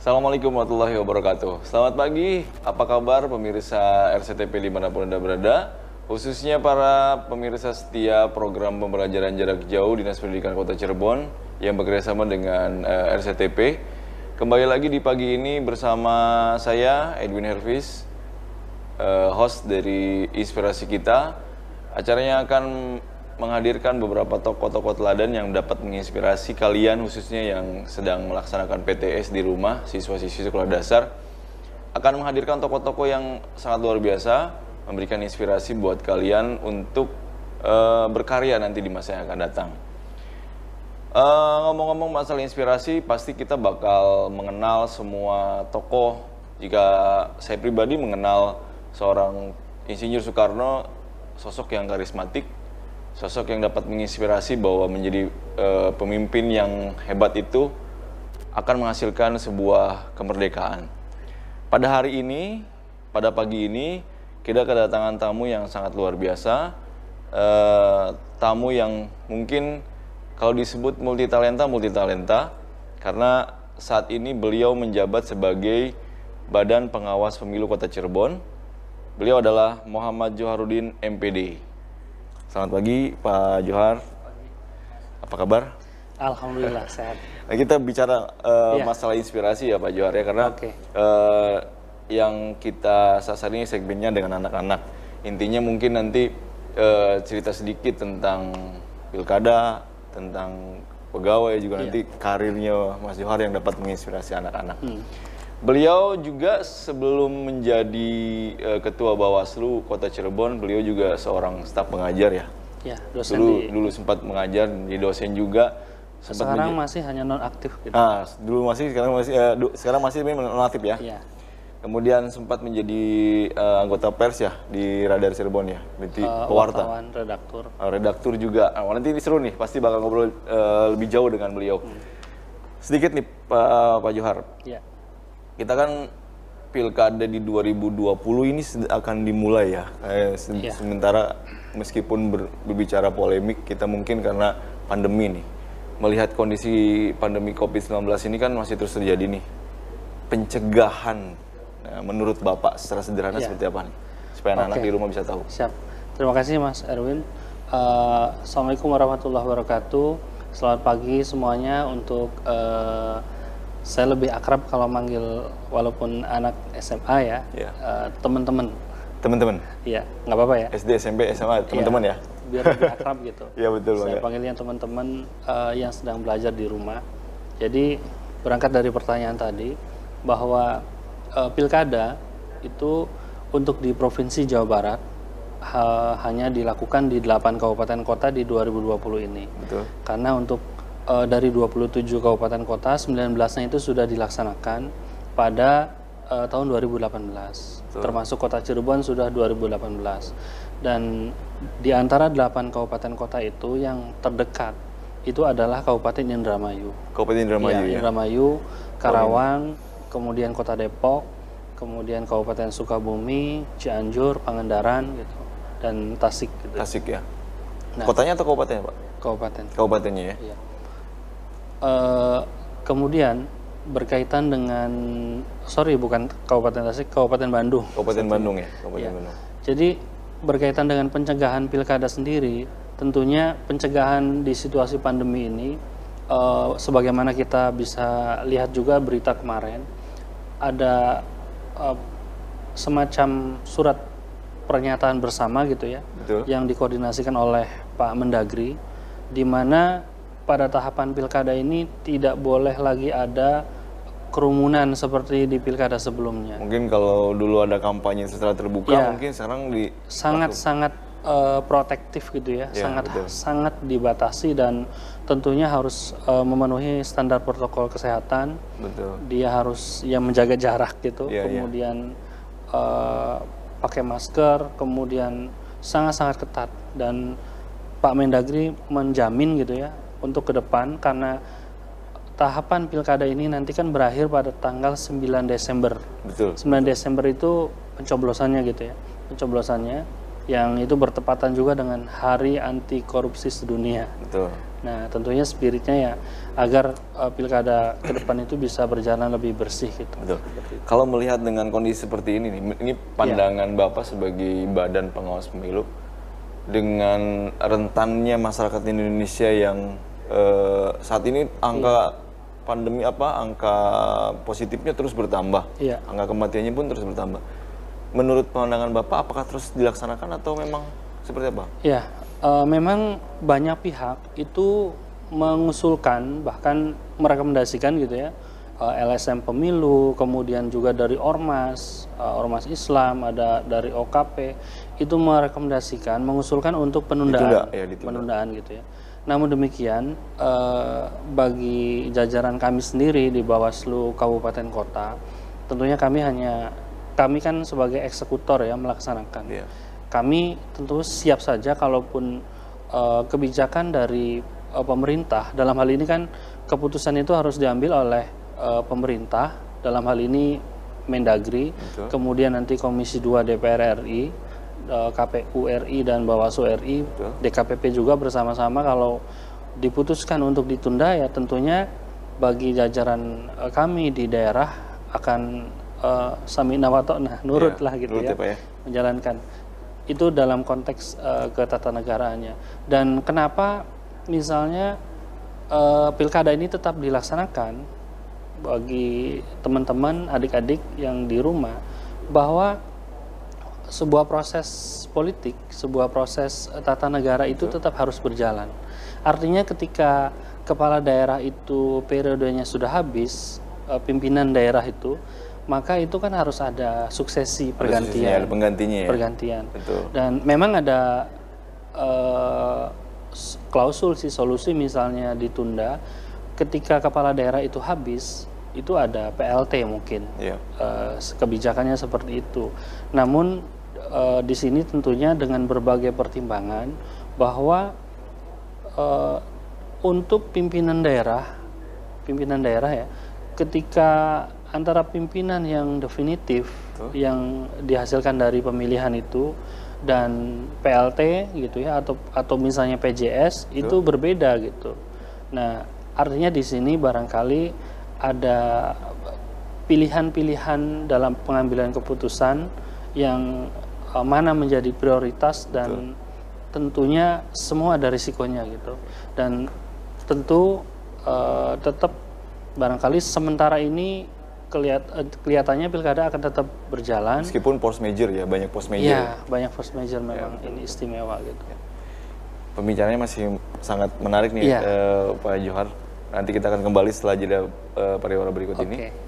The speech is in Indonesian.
Assalamualaikum warahmatullahi wabarakatuh. Selamat pagi, apa kabar pemirsa RCTP dimanapun Anda berada? Khususnya para pemirsa setia program pembelajaran jarak jauh Dinas Pendidikan Kota Cirebon yang bekerjasama dengan RCTP. Kembali lagi di pagi ini bersama saya, Edwin Hervis, host dari Inspirasi Kita. Acaranya akan menghadirkan beberapa tokoh-tokoh teladan yang dapat menginspirasi kalian, khususnya yang sedang melaksanakan PTS di rumah, siswa-siswi sekolah dasar. Akan menghadirkan tokoh-tokoh yang sangat luar biasa, memberikan inspirasi buat kalian untuk berkarya nanti di masa yang akan datang. Ngomong-ngomong masalah inspirasi, pasti kita bakal mengenal semua tokoh. Jika saya pribadi mengenal seorang Insinyur Soekarno, sosok yang karismatik, sosok yang dapat menginspirasi bahwa menjadi pemimpin yang hebat itu akan menghasilkan sebuah kemerdekaan. Pada hari ini, pada pagi ini, kita kedatangan tamu yang sangat luar biasa. Tamu yang mungkin kalau disebut multitalenta, karena saat ini beliau menjabat sebagai Badan Pengawas Pemilu Kota Cirebon. Beliau adalah Muhammad Joharudin, MPD. Selamat pagi Pak Johar, apa kabar? Alhamdulillah sehat. Nah, kita bicara masalah inspirasi ya Pak Johar ya, karena yang kita sasar ini segmennya dengan anak-anak. Intinya mungkin nanti cerita sedikit tentang pilkada, tentang pegawai juga nanti karirnya Mas Johar yang dapat menginspirasi anak-anak. Beliau juga sebelum menjadi Ketua Bawaslu Kota Cirebon, beliau juga seorang staf pengajar ya. Ya, dosen dulu sempat mengajar, jadi dosen juga. Sekarang masih hanya nonaktif gitu. Dulu masih, sekarang masih nonaktif ya. Iya. Kemudian sempat menjadi anggota pers ya di Radar Cirebon ya, berarti pewarta. Wartawan, redaktur. Redaktur juga. Nanti ini seru nih, pasti bakal ngobrol lebih jauh dengan beliau. Sedikit nih Pak Johar. Iya. Kita kan pilkada di 2020 ini akan dimulai ya. Sementara meskipun berbicara polemik, kita mungkin karena pandemi nih. Melihat kondisi pandemi COVID-19 ini kan masih terus terjadi nih. Pencegahan, menurut Bapak secara sederhana seperti apa nih? Supaya anak-anak di rumah bisa tahu. Siap. Terima kasih Mas Erwin. Assalamualaikum warahmatullahi wabarakatuh. Selamat pagi semuanya. Untuk saya lebih akrab kalau manggil walaupun anak SMA ya, teman-teman. Teman-teman? Iya, nggak apa-apa ya. SD, SMP, SMA, teman-teman ya? Biar lebih akrab gitu. Iya betul Saya panggilnya teman-teman yang sedang belajar di rumah. Jadi berangkat dari pertanyaan tadi, bahwa pilkada itu untuk di Provinsi Jawa Barat hanya dilakukan di 8 kabupaten kota di 2020 ini. Betul. Karena untuk dari 27 kabupaten kota, 19-nya itu sudah dilaksanakan pada tahun 2018. Betul. Termasuk kota Cirebon sudah 2018. Dan di antara 8 kabupaten kota itu yang terdekat itu adalah Kabupaten Indramayu. Kabupaten Indramayu ya? Indramayu, Karawang, kemudian Kota Depok, kemudian Kabupaten Sukabumi, Cianjur, Pangandaran gitu, dan Tasik gitu. Tasik ya. Nah, kotanya atau kabupatennya, Pak? Kabupaten. Kabupatennya ya. Iya. Kemudian berkaitan dengan bukan Kabupaten Tasik, Kabupaten Bandung. Kabupaten Bandung ya, Kabupaten Bandung. Jadi berkaitan dengan pencegahan pilkada sendiri, tentunya pencegahan di situasi pandemi ini, sebagaimana kita bisa lihat juga berita kemarin, ada semacam surat pernyataan bersama gitu ya. Betul. Yang dikoordinasikan oleh Pak Mendagri, di mana pada tahapan pilkada ini tidak boleh lagi ada kerumunan seperti di pilkada sebelumnya. Mungkin kalau dulu ada kampanye secara terbuka, mungkin sekarang sangat protektif gitu ya, sangat dibatasi dan tentunya harus memenuhi standar protokol kesehatan. Betul. Dia harus menjaga jarak gitu, kemudian pakai masker, kemudian sangat-sangat ketat, dan Pak Mendagri menjamin gitu ya untuk ke depan, karena tahapan pilkada ini nanti kan berakhir pada tanggal 9 Desember. Betul. 9 Desember itu pencoblosannya gitu ya. Pencoblosannya yang itu bertepatan juga dengan Hari Anti Korupsi Sedunia. Betul. Nah, tentunya spiritnya ya agar pilkada ke depan itu bisa berjalan lebih bersih gitu. Betul. Kalau melihat dengan kondisi seperti ini nih, ini pandangan Bapak sebagai Badan Pengawas Pemilu dengan rentannya masyarakat Indonesia yang saat ini angka pandemi angka positifnya terus bertambah, angka kematiannya pun terus bertambah. Menurut pandangan Bapak, apakah terus dilaksanakan atau memang seperti apa? Ya, memang banyak pihak itu mengusulkan bahkan merekomendasikan gitu ya, LSM pemilu, kemudian juga dari ormas Islam, ada dari OKP itu merekomendasikan, mengusulkan untuk penundaan gitu ya. Namun demikian, bagi jajaran kami sendiri di Bawaslu Kabupaten Kota, tentunya kami kan sebagai eksekutor ya melaksanakan. Kami tentu siap saja kalaupun kebijakan dari pemerintah, dalam hal ini kan keputusan itu harus diambil oleh pemerintah, dalam hal ini Mendagri, kemudian nanti Komisi 2 DPR RI, KPU RI dan Bawaslu RI, DKPP juga bersama-sama kalau diputuskan untuk ditunda ya tentunya bagi jajaran kami di daerah akan samina wa ta'na, nurut lah gitu ya, menjalankan itu dalam konteks ketatanegaraannya. Dan kenapa misalnya pilkada ini tetap dilaksanakan bagi teman-teman adik-adik yang di rumah, bahwa sebuah proses politik, sebuah proses tata negara itu tetap harus berjalan. Artinya ketika kepala daerah itu periodenya sudah habis, pimpinan daerah itu, maka itu kan harus ada suksesi pergantian, ada penggantinya ya. Pergantian. Betul. Dan memang ada klausul solusi misalnya ditunda ketika kepala daerah itu habis, itu ada PLT mungkin. Kebijakannya seperti itu. Namun di sini tentunya dengan berbagai pertimbangan bahwa untuk pimpinan daerah ya, ketika antara pimpinan yang definitif yang dihasilkan dari pemilihan itu dan PLT gitu ya, atau misalnya PJS itu berbeda gitu. Nah, artinya di sini barangkali ada pilihan-pilihan dalam pengambilan keputusan yang mana menjadi prioritas dan tentunya semua ada risikonya gitu. Dan tentu tetap barangkali sementara ini kelihatannya pilkada akan tetap berjalan. Meskipun force major ya, banyak force major. Iya, banyak force major memang ini istimewa gitu. Pembicaranya masih sangat menarik nih Pak Johar. Nanti kita akan kembali setelah jeda pariwara berikut ini.